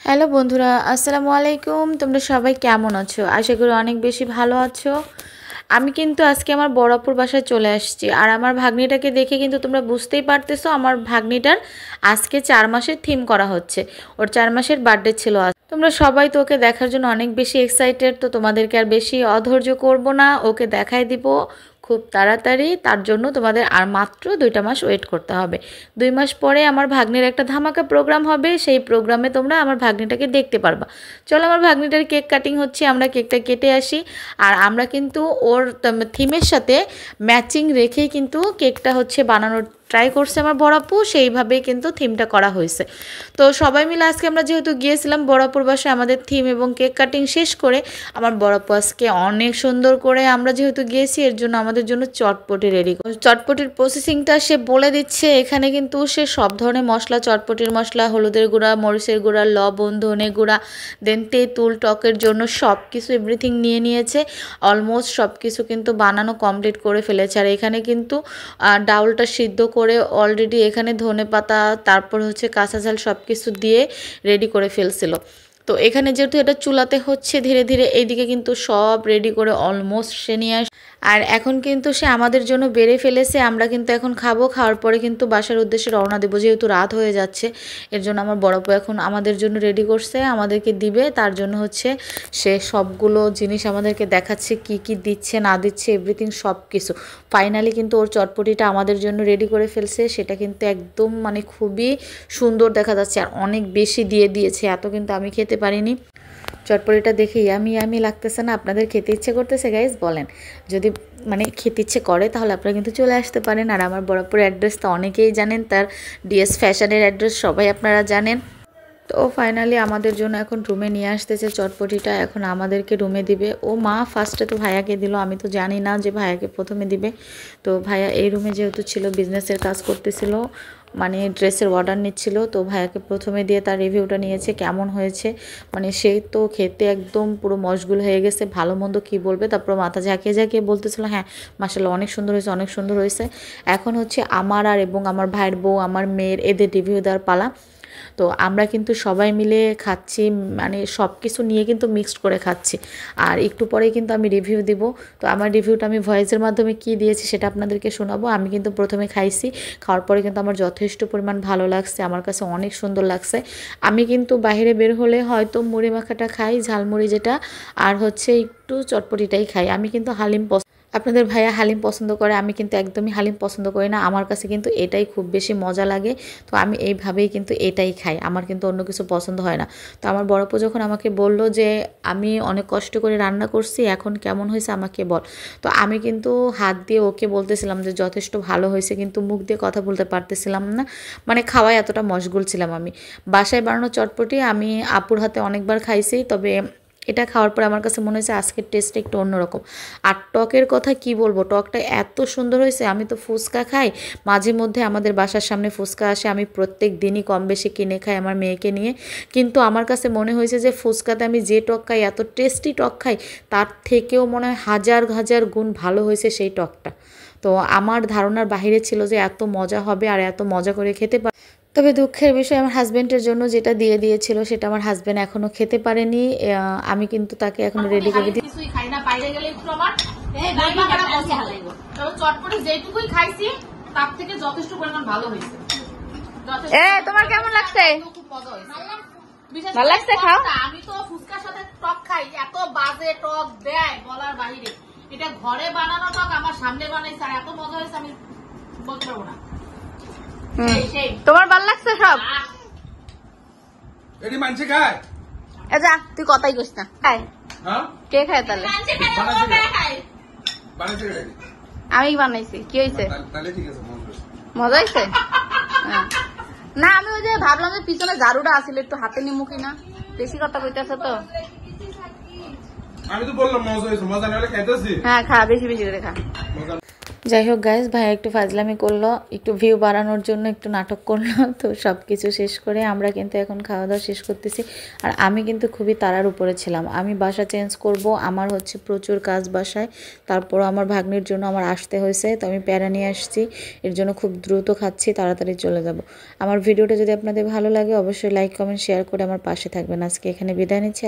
Hello বন্ধুরা, আসসালামু আলাইকুম। তোমরা সবাই কেমন আছো? আশা করি অনেক বেশি ভালো আছো। আমি কিন্তু আজকে আমার বড় আপুর বাসায় চলে আসছি। আর আমার ভাগ্নিটাকে দেখে কিন্তু তোমরা বুঝতেই পারতেছো আমার ভাগ্নিটার আজকে 4 মাসের থিম করা হচ্ছে। ওর 4 মাসের বার্থডে ছিল আজ। তোমরা সবাই তো ওকে দেখার জন্য অনেক বেশি এক্সাইটেড, তো তোমাদেরকে আর বেশি অধৈর্য করব না, ওকে দেখাই দিব খুব তাড়াতাড়ি। তার জন্য তোমাদের আর মাত্র 2টা মাস ওয়েট করতে হবে। 2 মাস পরে আমার ভাগ্নির একটা ধামাকা প্রোগ্রাম হবে, সেই প্রোগ্রামে তোমরা আমার ভাগ্নিটাকে দেখতে পারবা। চলো, আমার ভাগ্নিটার কেক কাটিং হচ্ছে, আমরা কেকটা কেটে আসি। আর আমরা কিন্তু ওর থিমের সাথে ম্যাচিং রেখেই কিন্তু কেকটা হচ্ছে বানানোর ট্রাই করছে আমার বড় আপু, সেইভাবেই কিন্তু থিমটা করা হয়েছে। তো সবাই মিলে আজকে আমরা যেহেতু গিয়েছিলাম বড় আপুর বাসায়, আমাদের থিম এবং কেক কাটিং শেষ করে আমার বড় আপু আজকে অনেক সুন্দর করে, আমরা যেহেতু গিয়েছি এর জন্য আমাদের জন্য চটপটি রেডি করে। চটপটির প্রসেসিংটা সে বলে দিচ্ছে। এখানে কিন্তু সে সব ধরনের মশলা, চটপটির মশলা, হলুদের গুঁড়া, মরিচের গুঁড়া, লবণ, ধনে গুঁড়া, দেন তেঁতুল, টকের জন্য সব কিছু এভরিথিং নিয়ে নিয়েছে। অলমোস্ট সব কিছু কিন্তু বানানো কমপ্লিট করে ফেলেছে। আর এখানে কিন্তু ডাউলটা সিদ্ধ করে অলরেডি এখানে ধনেপাতা, তারপর হচ্ছে কাঁচা ঝাল সব কিছু দিয়ে রেডি করে ফেলছিল। তো এখানে যেহেতু এটা চুলাতে হচ্ছে ধীরে ধীরে, এইদিকে কিন্তু সব রেডি করে অলমোস্ট সে নিয়ে আস। আর এখন কিন্তু সে আমাদের জন্য বেড়ে ফেলেছে। আমরা কিন্তু এখন খাবো, খাওয়ার পরে কিন্তু বাসার উদ্দেশ্যে রওনা দেবো, যেহেতু রাত হয়ে যাচ্ছে। এর জন্য আমার বড় আপু এখন আমাদের জন্য রেডি করছে, আমাদেরকে দিবে। তার জন্য হচ্ছে সে সবগুলো জিনিস আমাদেরকে দেখাচ্ছে, কি কি দিচ্ছে না দিচ্ছে এভরিথিং সব কিছু। ফাইনালি কিন্তু ওর চটপটিটা আমাদের জন্য রেডি করে ফেলছে। সেটা কিন্তু একদম মানে খুবই সুন্দর দেখা যাচ্ছে, আর অনেক বেশি দিয়ে দিয়েছে, এত কিন্তু আমি খেতে পারিনি। চটপটিটা দেখে ইয়ামি ইয়ামি লাগতেছে না? আপনাদের খেতে ইচ্ছে করতেছে গাইজ? বলেন, যদি মানে খেতে ইচ্ছে করে তাহলে আপনারা কিন্তু চলে আসতে পারেন। আর আমার বড়পুর অ্যাড্রেস তো অনেকেই জানেন, তার ডিএস ফ্যাশনের অ্যাড্রেস সবাই আপনারা জানেন। তো ফাইনালি আমাদের জন্য এখন রুমে নিয়ে আসতেছে চটপটিটা, এখন আমাদেরকে রুমে দিবে। ও মা ফার্স্টে তো ভাইয়াকে দিল, আমি তো জানি না যে ভাইয়াকে প্রথমে দিবে। তো ভাইয়া এই রুমে যেহেতু ছিল, বিজনেসের কাজ করতেছিল, মানে ড্রেসের অর্ডার নিচ্ছিল, তো ভাইয়াকে প্রথমে দিয়ে তার রিভিউটা নিয়েছে কেমন হয়েছে। মানে সেই তো খেতে একদম পুরো মশগুল হয়ে গেছে, ভালো মন্দ কী বলবে। তারপর মাথা ঝাঁকিয়ে ঝাঁকিয়ে বলতেছিল হ্যাঁ মাশাআল্লাহ অনেক সুন্দর হয়েছে, অনেক সুন্দর হয়েছে। এখন হচ্ছে আমার আর এবং আমার ভাইয়ের বউ, আমার মেয়ের, এদের রিভিউ দেওয়ার পালা। তো আমরা কিন্তু সবাই মিলে খাচ্ছি, মানে সব কিছু নিয়ে কিন্তু মিক্সড করে খাচ্ছি। আর একটু পরেই কিন্তু আমি রিভিউ দিব। তো আমার রিভিউটা আমি ভয়েসের মাধ্যমে কি দিয়েছি সেটা আপনাদেরকে শোনাবো। আমি কিন্তু প্রথমে খাইছি, খাওয়ার পরে কিন্তু আমার যথেষ্ট পরিমাণ ভালো লাগছে, আমার কাছে অনেক সুন্দর লাগছে। আমি কিন্তু বাইরে বের হলে হয়তো মুড়ি মাখাটা খাই, ঝালমুড়ি যেটা, আর হচ্ছে একটু চটপটিটাই খাই। আমি কিন্তু হালিম আপনাদের ভাইয়া হালিম পছন্দ করে, আমি কিন্তু একদমই হালিম পছন্দ করি না। আমার কাছে কিন্তু এটাই খুব বেশি মজা লাগে, তো আমি এইভাবেই কিন্তু এটাই খাই, আমার কিন্তু অন্য কিছু পছন্দ হয় না। তো আমার বড় আপু যখন আমাকে বলল যে আমি অনেক কষ্ট করে রান্না করছি, এখন কেমন হয়েছে আমাকে বল, তো আমি কিন্তু হাত দিয়ে ওকে বলতেছিলাম যে যথেষ্ট ভালো হয়েছে, কিন্তু মুখ দিয়ে কথা বলতে পারতেছিলাম না, মানে খাওয়ায় এতটা মশগুল ছিলাম আমি। বাসায় বানানো চটপটি আমি আপুর হাতে অনেকবার খাইছি, তবে এটা খাওয়ার পর আমার কাছে মনে হয়েছে আজকের টেস্টটা একটু অন্যরকম। আর টকের কথা কি বলবো, টকটা এত সুন্দর হয়েছে। আমি তো ফুচকা খাই মাঝে মধ্যে, আমাদের বাসার সামনে ফুচকা আসে, আমি প্রত্যেক দিনই কম বেশি কিনে খাই আমার মেয়েকে নিয়ে। কিন্তু আমার কাছে মনে হয়েছে যে ফুচকাতে আমি যে টক খাই, এত টেস্টি টক খাই, তার থেকেও মনে হয় হাজার হাজার গুণ ভালো হয়েছে সেই টকটা। তো আমার ধারণার বাহিরে ছিল যে এত মজা হবে আর এত মজা করে খেতে পারে। তবে দুঃখের বিষয়, আমার হাজব্যান্ডের জন্য যেটা দিয়ে দিয়েছিল সেটা আমার হাজব্যান্ড এখনো খেতে পারেনি। আমি কিন্তু তাকে এখন রেডি করে দিই। কিছুই খাই না, বাইরে গেলে একটু আমার চটপটি যেটুকুই খাইছি তার থেকে যথেষ্ট পরিমাণ ভালো হয়েছে। তোমার কেমন লাগছে? খুব মজা হয়েছে, ভালো লাগছে? খাও। আমি তো ফুচকার সাথে টক খাই, এত বাজে টক দেয় বলার বাহিরে। এটা ঘরে বানানো টক আমার সামনে বানাইছে, আর এত মজা হয়েছে আমি বলতে পারবো না। তোমার ভালো লাগছে সব? এটি মানছে খায়? যা, তুই কথাই কইস না। খায় কে খায় তাহলে? আমি বানাইছি। কি হয়েছে? মজা হয়েছে? না আমি ওই যে ভাবলাম যে পিছনে ঝাড়ুটা আসিল, একটু হাতে নিমু কিনা, বেশি কথা কইতেছে তো। আমি তো বললাম মজা হয়েছে, মজা না হলে খাইতেছি। হ্যাঁ খা, বেশি বেশি করে খা। যাই হোক গাইস, ভাই একটু ফাজলামি করলো, একটু ভিউ বাড়ানোর জন্য একটু নাটক করলো। তো সব কিছু শেষ করে আমরা কিন্তু এখন খাওয়া দাওয়া শেষ করতেছি। আর আমি কিন্তু খুবই তাড়ার উপরে ছিলাম, আমি বাসা চেঞ্জ করব, আমার হচ্ছে প্রচুর কাজ বাসায়। তারপরও আমার ভাগ্নির জন্য আমার আসতে হয়েছে, তো আমি প্যারা নিয়ে আসছি, এর জন্য খুব দ্রুত খাচ্ছি, তাড়াতাড়ি চলে যাব। আমার ভিডিওটা যদি আপনাদের ভালো লাগে অবশ্যই লাইক কমেন্ট শেয়ার করে আমার পাশে থাকবেন। আজকে এখানে বিদায় নিচ্ছি।